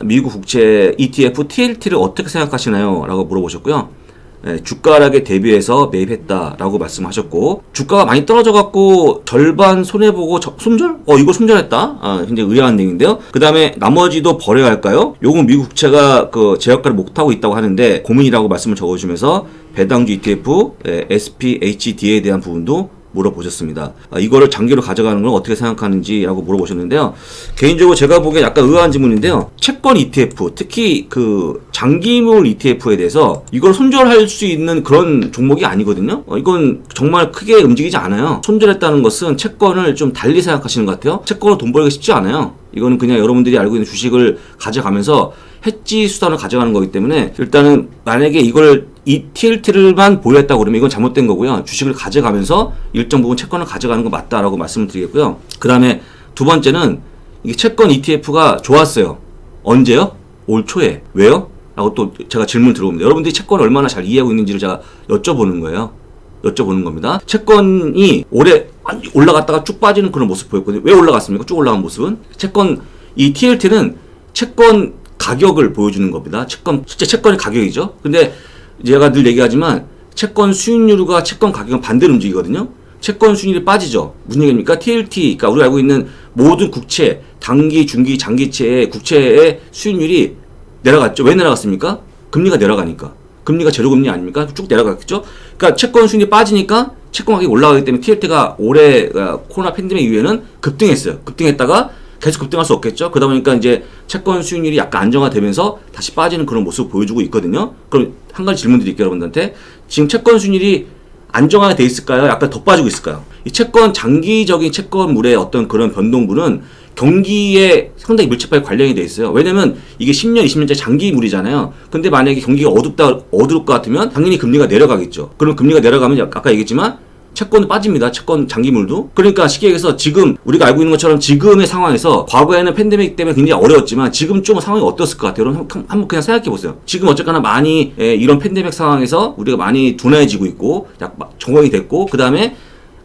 미국 국채 ETF TLT를 어떻게 생각하시나요? 라고 물어보셨고요. 주가 하락에 대비해서 매입했다라고 말씀하셨고, 주가가 많이 떨어져갖고 절반 손해보고 손절? 이거 손절했다? 굉장히 의아한 얘기인데요. 그 다음에 나머지도 버려야 할까요? 요건 미국 국채가 제어가를 못하고 있다고 하는데 고민이라고 말씀을 적어주시면서 배당주 ETF, SPHD에 대한 부분도 물어보셨습니다. 이거를 장기로 가져가는 걸 어떻게 생각하는지라고 물어보셨는데요. 개인적으로 제가 보기에 약간 의아한 질문인데요. 채권 ETF, 특히 장기물 ETF에 대해서 이걸 손절할 수 있는 그런 종목이 아니거든요. 이건 정말 크게 움직이지 않아요. 손절했다는 것은 채권을 좀 달리 생각하시는 것 같아요. 채권으로 돈 벌기가 쉽지 않아요. 이거는 그냥 여러분들이 알고 있는 주식을 가져가면서 해지 수단을 가져가는 거기 때문에, 일단은 만약에 이 TLT를만 보유했다고 그러면 이건 잘못된 거고요. 주식을 가져가면서 일정 부분 채권을 가져가는 거 맞다라고 말씀을 드리겠고요. 그 다음에 두 번째는 이게 채권 ETF가 좋았어요. 언제요? 올 초에. 왜요? 라고 또 제가 질문 들어옵니다. 여러분들이 채권을 얼마나 잘 이해하고 있는지를 제가 여쭤보는 거예요. 여쭤보는 겁니다. 채권이 올해 올라갔다가 쭉 빠지는 그런 모습 보였거든요. 왜 올라갔습니까? 쭉 올라간 모습은? 이 TLT는 채권 가격을 보여주는 겁니다. 실제 채권의 가격이죠. 근데 제가 늘 얘기하지만 채권 수익률과 채권 가격은 반대로 움직이거든요. 채권 수익률이 빠지죠. 무슨 얘기입니까? TLT, 그러니까 우리가 알고 있는 모든 국채, 단기, 중기, 장기채의 국채의 수익률이 내려갔죠. 왜 내려갔습니까? 금리가 내려가니까. 금리가 제로금리 아닙니까? 쭉 내려갔겠죠. 그러니까 채권 수익률이 빠지니까 채권 가격이 올라가기 때문에 TLT가 올해 코로나 팬데믹 이후에는 급등했어요. 급등했다가 계속 급등할 수 없겠죠. 그러다 보니까 이제 채권 수익률이 약간 안정화되면서 다시 빠지는 그런 모습을 보여주고 있거든요. 그럼 한 가지 질문 드릴게요, 여러분들한테. 지금 채권 수익률이 안정화가 돼 있을까요? 약간 더 빠지고 있을까요? 이 장기적인 채권물의 어떤 그런 변동분은 경기에 상당히 밀접하게 관련이 돼 있어요. 왜냐면 이게 10년, 20년째 장기물이잖아요. 근데 만약에 경기가 어두울 것 같으면 당연히 금리가 내려가겠죠. 그럼 금리가 내려가면 아까 얘기했지만 채권도 빠집니다. 채권 장기물도. 그러니까 쉽게 얘기해서 지금 우리가 알고 있는 것처럼 지금의 상황에서, 과거에는 팬데믹 때문에 굉장히 어려웠지만 지금 좀 상황이 어땠을 것 같아요? 여러분 한번 그냥 생각해 보세요. 지금 어쨌거나 많이 이런 팬데믹 상황에서 우리가 많이 둔화해지고 있고 정황이 됐고, 그 다음에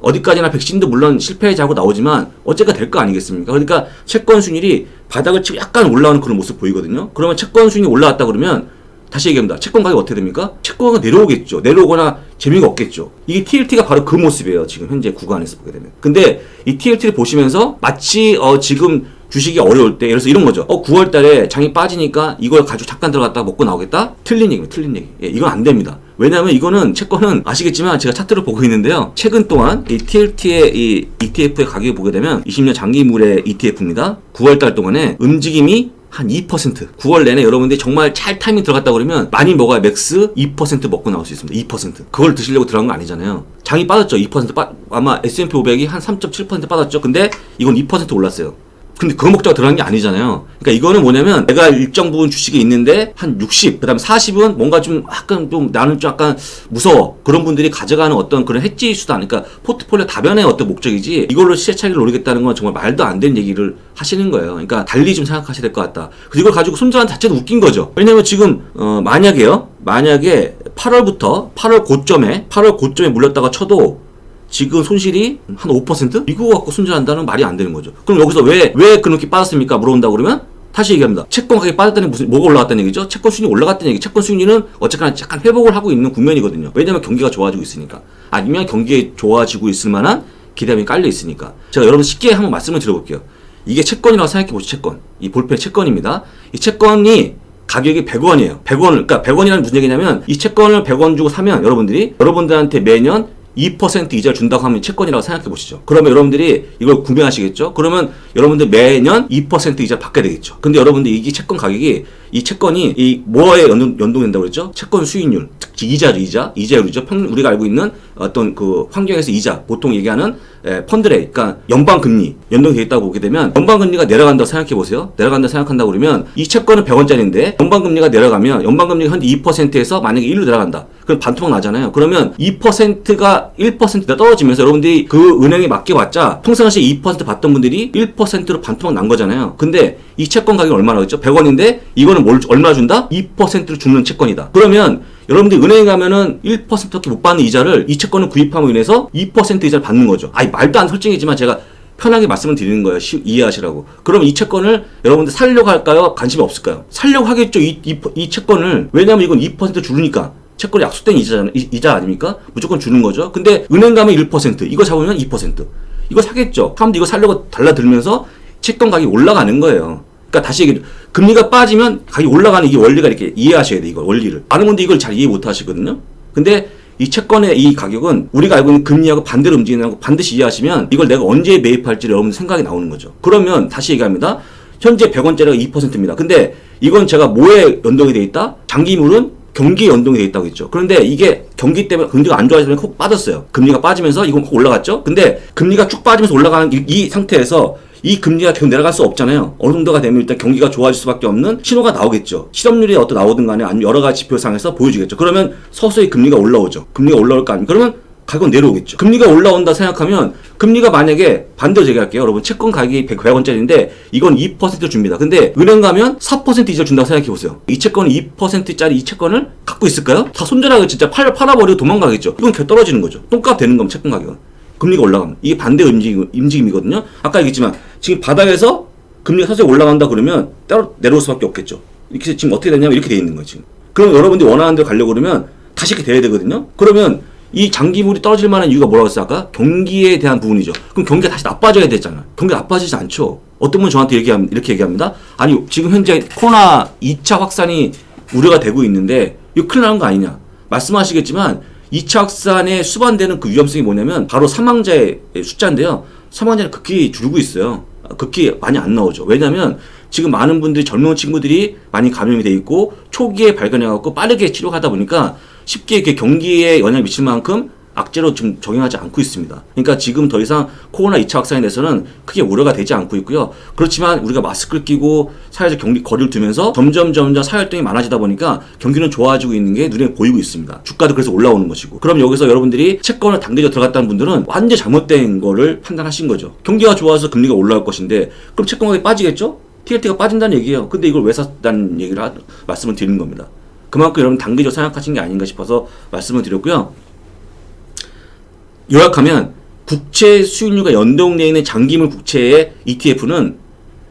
어디까지나 백신도 물론 실패자고 나오지만 어쨌든 될 거 아니겠습니까? 그러니까 채권 수익률이 바닥을 치고 약간 올라오는 그런 모습 보이거든요. 그러면 채권 수익률이 올라왔다 그러면 다시 얘기합니다. 채권 가격이 어떻게 됩니까? 채권 가격이 내려오겠죠. 내려오거나 재미가 없겠죠. 이게 TLT가 바로 그 모습이에요. 지금 현재 구간에서 보게 되면. 근데 이 TLT를 보시면서 마치 지금 주식이 어려울 때, 예를 들어서 이런 거죠. 9월 달에 장이 빠지니까 이걸 가지고 잠깐 들어갔다가 먹고 나오겠다? 틀린 얘기입니다. 틀린 얘기. 이건 안 됩니다. 왜냐하면 이거는 채권은 아시겠지만 제가 차트를 보고 있는데요. 최근 동안 이 TLT의 이 ETF의 가격을 보게 되면 20년 장기물의 ETF입니다. 9월 달 동안에 움직임이 한 2%. 9월 내내 여러분들이 정말 잘 타이밍 들어갔다 그러면 많이 먹어야 맥스 2% 먹고 나올 수 있습니다. 2%. 그걸 드시려고 들어간 거 아니잖아요. 장이 빠졌죠. 2% 아마 S&P 500이 한 3.7% 빠졌죠. 근데 이건 2% 올랐어요. 근데 그거 먹자고 들어간 게 아니잖아요. 그러니까 이거는 뭐냐면 내가 일정 부분 주식이 있는데 한 60, 그 다음에 40은 뭔가 좀 약간 나는 좀 약간 무서워. 그런 분들이 가져가는 어떤 그런 해지 수단, 그러니까 포트폴리오 다변의 어떤 목적이지 이걸로 시세 차익을 노리겠다는 건 정말 말도 안 되는 얘기를 하시는 거예요. 그러니까 달리 좀 생각하셔야 될 것 같다. 그리고 이걸 가지고 손절한 자체도 웃긴 거죠. 왜냐면 지금 만약에 8월 고점에 물렸다가 쳐도 지금 손실이 한 5%? 이거 갖고 손절한다는 말이 안 되는 거죠. 그럼 여기서 왜 그렇게 빠졌습니까? 물어본다고 그러면 다시 얘기합니다. 채권 가격이 빠졌다는 뭐가 올라갔다는 얘기죠? 채권 수익률이 올라갔다는 얘기. 채권 수익률은 어쨌거나 약간 회복을 하고 있는 국면이거든요. 왜냐면 경기가 좋아지고 있으니까. 아니면 경기에 좋아지고 있을 만한 기대감이 깔려 있으니까. 제가 여러분 쉽게 한번 말씀을 드려볼게요. 이게 채권이라고 생각해 보시죠. 채권. 이 볼펜 채권입니다. 이 채권이 가격이 100원이에요. 100원을, 그러니까 100원이라는 무슨 얘기냐면 이 채권을 100원 주고 사면 여러분들한테 매년 2% 이자를 준다고 하면 채권이라고 생각해 보시죠. 그러면 여러분들이 이걸 구매하시겠죠? 그러면 여러분들 매년 2% 이자를 받게 되겠죠. 근데 여러분들 이 채권 가격이, 이 채권이 이 뭐에 연동된다고 그랬죠? 채권 수익률, 특히 이자율이죠. 우리가 알고 있는 어떤 그 환경에서 이자, 보통 얘기하는 펀드레이트, 그러니까 연방금리 연동되어 있다고 보게 되면 연방금리가 내려간다고 생각해 보세요. 내려간다고 생각한다고 그러면 이 채권은 100원짜리인데 연방금리가 내려가면 연방금리가 현재 2%에서 만약에 1로 내려간다. 그럼 반토막 나잖아요. 그러면 2%가 1%가 떨어지면서 여러분들이 그 은행에 맡겨봤자 평상시에 2% 받던 분들이 1%로 반토막 난 거잖아요. 근데 이 채권 가격이 얼마나 겠죠? 100원인데 이거는 얼마 준다? 2%로 주는 채권이다. 그러면 여러분들이 은행에 가면은 1%밖에 못 받는 이자를 이 채권을 구입함으로 인해서 2% 이자를 받는 거죠. 말도 안 설정이지만 제가 편하게 말씀을 드리는 거예요. 이해하시라고. 그럼 이 채권을 여러분들 살려고 할까요? 관심이 없을까요? 살려고 하겠죠. 이 채권을. 왜냐면 이건 2% 주니까. 채권이 약속된 이자 아닙니까? 무조건 주는 거죠. 근데 은행 가면 1%, 이거 잡으면 2%. 이거 사겠죠. 사람도 이거 살려고 달라들면서 채권 가격이 올라가는 거예요. 그러니까 다시 얘기해. 금리가 빠지면 가격이 올라가는 이 원리가 이렇게 이해하셔야 돼, 이거 원리를. 많은 분들이 이걸 잘 이해 못 하시거든요. 근데 이 채권의 이 가격은 우리가 알고 있는 금리하고 반대로 움직이는 거 반드시 이해하시면 이걸 내가 언제 매입할지 여러분들 생각이 나오는 거죠. 그러면 다시 얘기합니다. 현재 100원짜리가 2%입니다. 근데 이건 제가 뭐에 연동이 돼 있다? 장기물은 경기에 연동이 돼 있다고 했죠. 그런데 이게 경기 때문에 금리가 안 좋아지면 콕 빠졌어요. 금리가 빠지면서 이건 콕 올라갔죠. 근데 금리가 쭉 빠지면서 올라가는 이 상태에서 이 금리가 계속 내려갈 수 없잖아요. 어느 정도가 되면 일단 경기가 좋아질 수밖에 없는 신호가 나오겠죠. 실업률이 어떤 나오든 간에 아니면 여러 가지 지표상에서 보여주겠죠. 그러면 서서히 금리가 올라오죠. 금리가 올라올 거 아니에요. 그러면 가격은 내려오겠죠. 금리가 올라온다 생각하면 금리가 만약에 반대로 얘기할게요. 여러분 채권 가격이 100원짜리인데 이건 2% 줍니다. 근데 은행 가면 4% 이자 준다고 생각해보세요. 이 채권은 2%짜리 이 채권을 갖고 있을까요? 다 손절하고 진짜 팔아버리고 도망가겠죠. 이건 계속 떨어지는 거죠. 똥값 되는 겁니다. 채권 가격은. 금리가 올라가면. 이게 반대 움직임이거든요. 아까 얘기했지만 지금 바닥에서 금리가 서서히 올라간다 그러면 따로 내려올 수밖에 없겠죠. 이렇게 지금 어떻게 되냐면 이렇게 돼 있는 거지. 그럼 여러분들이 원하는 대로 가려고 그러면 다시 이렇게 돼야 되거든요. 그러면 이 장기물이 떨어질 만한 이유가 뭐라고 했어요? 아까 경기에 대한 부분이죠. 그럼 경기가 다시 나빠져야 되잖아. 경기가 나빠지지 않죠. 어떤 분은 저한테 이렇게 얘기합니다. 아니 지금 현재 코로나 2차 확산이 우려가 되고 있는데 이거 큰일 나는 거 아니냐. 말씀하시겠지만 2차 확산에 수반되는 그 위험성이 뭐냐면 바로 사망자의 숫자인데요. 사망자는 극히 줄고 있어요. 극히 많이 안 나오죠. 왜냐면 지금 많은 분들이 젊은 친구들이 많이 감염이 돼 있고 초기에 발견해갖고 빠르게 치료하다 보니까 쉽게 이렇게 경기에 영향을 미칠 만큼 악재로 지금 적용하지 않고 있습니다. 그러니까 지금 더 이상 코로나 2차 확산에 대해서는 크게 우려가 되지 않고 있고요. 그렇지만 우리가 마스크를 끼고 사회적 거리를 두면서 점점 사회활동이 많아지다 보니까 경기는 좋아지고 있는 게 눈에 보이고 있습니다. 주가도 그래서 올라오는 것이고. 그럼 여기서 여러분들이 채권을 당겨져 들어갔다는 분들은 완전 잘못된 거를 판단하신 거죠. 경기가 좋아서 금리가 올라올 것인데 그럼 채권 가격이 빠지겠죠? TLT가 빠진다는 얘기예요. 근데 이걸 왜 샀다는 얘기를 말씀을 드리는 겁니다. 그만큼 여러분 당기적 생각하신 게 아닌가 싶어서 말씀을 드렸고요. 요약하면 국채 수익률과 연동되어 있는 장기물 국채의 ETF는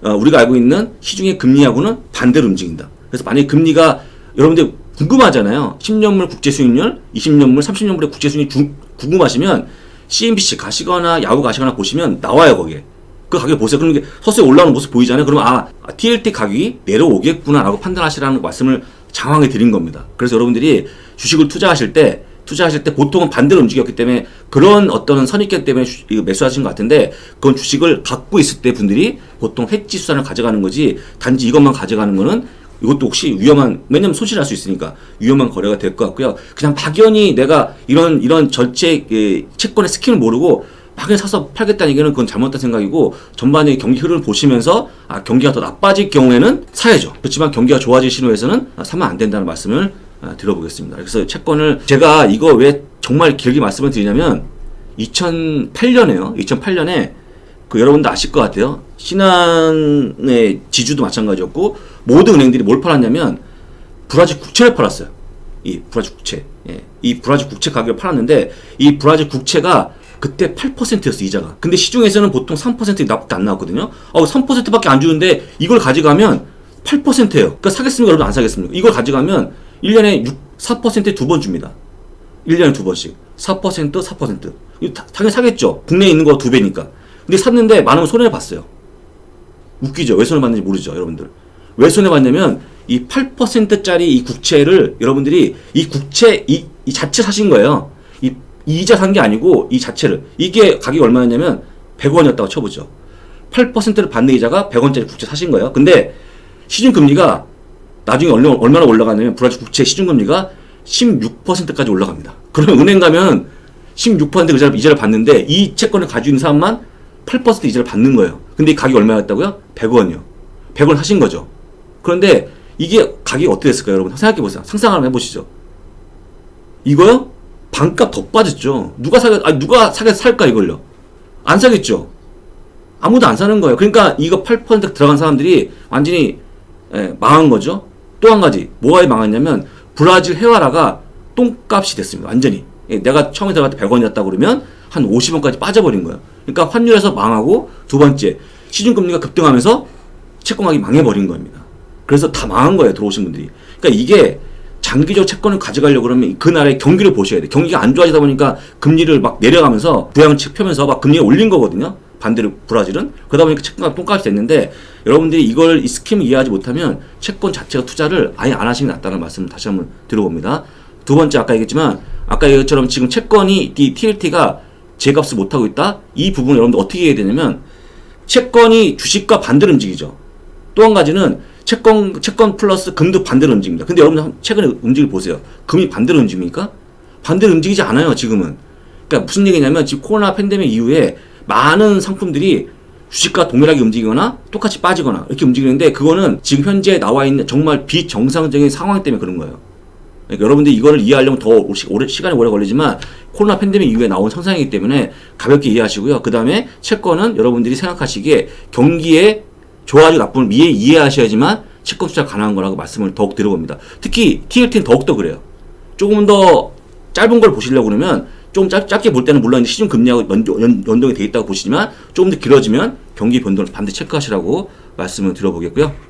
우리가 알고 있는 시중의 금리하고는 반대로 움직인다. 그래서 만약에 금리가 여러분들 궁금하잖아요. 10년물 국채 수익률, 20년물, 30년물의 국채 수익률 궁금하시면 CNBC 가시거나 야후 가시거나 보시면 나와요 거기에. 그 가격 보세요. 그럼 이게 서서히 올라오는 모습 보이잖아요. 그러면 TLT 가격이 내려오겠구나라고 판단하시라는 말씀을 장황히 드린 겁니다. 그래서 여러분들이 주식을 투자하실 때 보통은 반대로 움직였기 때문에 그런 어떤 선입견 때문에 매수하신 것 같은데 그건 주식을 갖고 있을 때 분들이 보통 해지 수단을 가져가는 거지 단지 이것만 가져가는 거는 이것도 혹시 왜냐면 손실할 수 있으니까 위험한 거래가 될 것 같고요. 그냥 막연히 내가 이런 전체 채권의 스킬을 모르고 막연히 사서 팔겠다는 얘기는 그건 잘못된 생각이고 전반적인 경기 흐름을 보시면서 경기가 더 나빠질 경우에는 사야죠. 그렇지만 경기가 좋아질 신호에서는 사면 안 된다는 말씀을 들어보겠습니다. 그래서 채권을 제가 이거 왜 정말 길게 말씀을 드리냐면 2008년에요. 2008년에 여러분도 아실 것 같아요. 신한의 지주도 마찬가지였고 모든 은행들이 뭘 팔았냐면 브라질 국채를 팔았어요. 이 브라질 국채. 이 브라질 국채 가격을 팔았는데 이 브라질 국채가 그때 8%였어 이자가. 근데 시중에서는 보통 3%밖에 안 나왔거든요. 3%밖에 안 주는데 이걸 가져가면 8%예요. 그러니까 사겠습니까? 여러분 안 사겠습니까? 이걸 가져가면 1년에 4%에 2번 줍니다. 1년에 2번씩. 4%. 이거 당연히 사겠죠. 국내에 있는 거 2배니까. 근데 샀는데 많으면 손해봤어요. 웃기죠? 왜 손해봤는지 모르죠, 여러분들. 왜 손해봤냐면 이 8%짜리 이 국채를 여러분들이 이 국채 이 자체 사신 거예요. 이 이자 산 게 아니고 이 자체를. 이게 가격이 얼마였냐면 100원이었다고 쳐보죠. 8%를 받는 이자가 100원짜리 국채 사신 거예요. 근데 시중금리가 나중에 얼마나 올라가냐면 브라질 국채 시중금리가 16%까지 올라갑니다. 그러면 은행 가면 16% 이자를 받는데 이 채권을 가지고 있는 사람만 8% 이자를 받는 거예요. 근데 이 가격이 얼마였다고요? 100원이요. 100원 사신 거죠. 그런데 이게 가격이 어떻게 됐을까요, 여러분? 생각해보세요. 상상을 한번 해보시죠. 이거요? 반값 더 빠졌죠. 누가 살까, 이걸요? 안 사겠죠. 아무도 안 사는 거예요. 그러니까 이거 8% 들어간 사람들이 완전히 망한 거죠. 또 한 가지, 뭐가 망했냐면 브라질 헤와라가 똥값이 됐습니다. 완전히. 내가 처음에 들어갈 때 100원이었다 그러면 한 50원까지 빠져버린 거예요. 그러니까 환율에서 망하고 두 번째 시중금리가 급등하면서 채권가격이 망해버린 겁니다. 그래서 다 망한 거예요. 들어오신 분들이. 그러니까 이게 장기적 채권을 가져가려고 그러면 그 나라의 경기를 보셔야 돼요. 경기가 안 좋아지다 보니까 금리를 막 내려가면서 부양책 펴면서 막 금리를 올린 거거든요. 반대로 브라질은. 그러다 보니까 채권가 똥값이 됐는데 여러분들이 이 스킴을 이해하지 못하면 채권 자체가 투자를 아예 안 하시는 게 낫다는 말씀을 다시 한번 드려봅니다. 두 번째 아까 얘기했지만 아까 얘기처럼 지금 채권이 이 TLT가 제값을 못하고 있다? 이 부분을 여러분들 어떻게 해야 되냐면 채권이 주식과 반대로 움직이죠. 또 한 가지는 채권 플러스 금도 반대로 움직입니다. 근데 여러분들 최근에 움직임을 보세요. 금이 반대로 움직입니까? 반대로 움직이지 않아요, 지금은. 그러니까 무슨 얘기냐면 지금 코로나 팬데믹 이후에 많은 상품들이 주식과 동일하게 움직이거나 똑같이 빠지거나 이렇게 움직이는데 그거는 지금 현재 나와 있는 정말 비정상적인 상황 때문에 그런 거예요. 그러니까 여러분들이 이거를 이해하려면 더 시간이 오래 걸리지만 코로나 팬데믹 이후에 나온 현상이기 때문에 가볍게 이해하시고요. 그 다음에 채권은 여러분들이 생각하시기에 경기에 좋아지고 나쁨을 이해하셔야지만 채권 투자 가능한 거라고 말씀을 더욱 드려봅니다. 특히 TLT는 더욱더 그래요. 조금 더 짧은 걸 보시려고 그러면 좀 짧게 볼 때는 물론 시중 금리하고 연동이 돼 있다고 보시지만 조금 더 길어지면 경기 변동을 반드시 체크하시라고 말씀을 드려보겠고요.